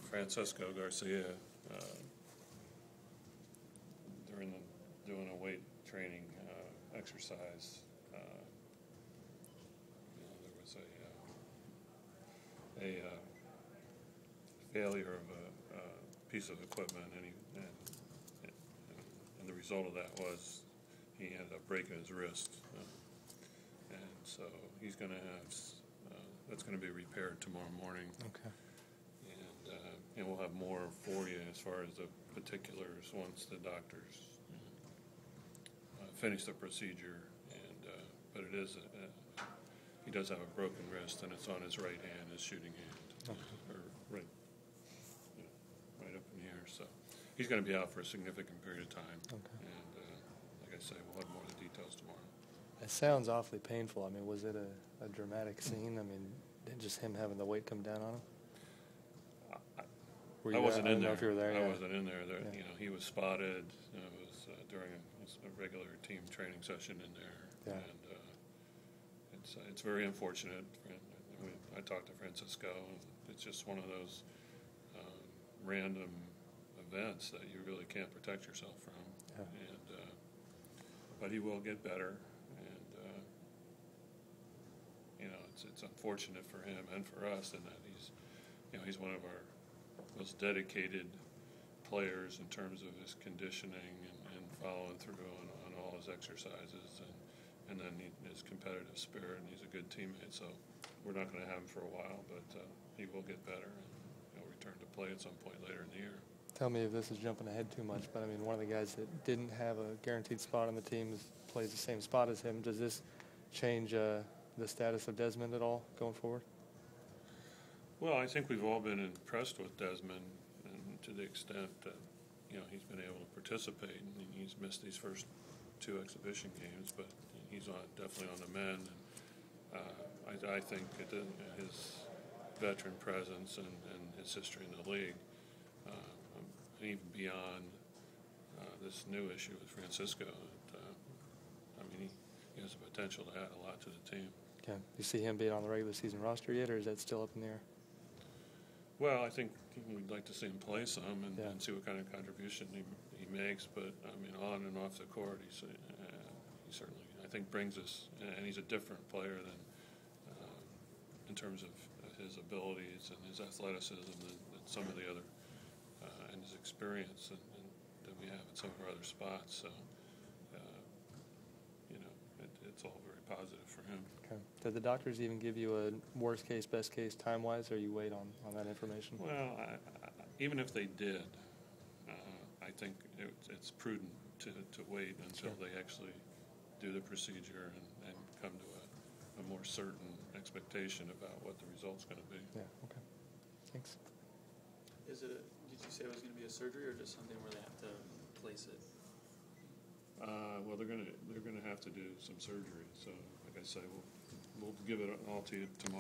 Francisco Garcia during doing a weight training exercise. There was a failure of a piece of equipment, and the result of that was he ended up breaking his wrist, and so he's going to have that's going to be repaired tomorrow morning. Okay. And we'll have more for you as far as the particulars once the doctors finish the procedure. But it is he does have a broken wrist, and it's on his right hand, his shooting hand, or right up in here. So he's going to be out for a significant period of time. Okay. And like I say, we'll have more of the details tomorrow. It sounds awfully painful. I mean, was it a dramatic scene? I mean, just him having the weight come down on him? I wasn't in there. If you were there. I wasn't in there. He was spotted. It was during a regular team training session in there, and it's very unfortunate. I talked to Francisco, and it's just one of those random events that you really can't protect yourself from. And but he will get better, and it's unfortunate for him and for us in that he's one of our most dedicated players in terms of his conditioning and following through on all his exercises, and then his competitive spirit, and he's a good teammate. So we're not going to have him for a while, but he will get better, and he'll return to play at some point later in the year. Tell me if this is jumping ahead too much, but I mean, one of the guys that didn't have a guaranteed spot on the team plays the same spot as him. Does this change the status of Desmond at all going forward? Well, I think we've all been impressed with Desmond, and to the extent that he's been able to participate, and he's missed these first two exhibition games, but he's definitely on the mend. And I think his veteran presence and his history in the league, even beyond this new issue with Francisco, he has the potential to add a lot to the team. Okay. You see him being on the regular season roster yet, or is that still up in the air? Well, I think we'd like to see him play some and see what kind of contribution he makes. But on and off the court, he certainly, I think, brings us, and he's a different player than in terms of his abilities and his athleticism than some of the other, and his experience that we have in some of our other spots. So, it's all very positive for him. Okay. Did the doctors even give you a worst case, best case time-wise, or you wait on that information? Well, even if they did, I think it's prudent to wait until they actually do the procedure and come to a more certain expectation about what the result's going to be. Yeah, okay. Thanks. Did you say it was going to be a surgery or just something where they have to place it? Well, they're going to have to do some surgery. So, like I say, we'll give it all to you tomorrow.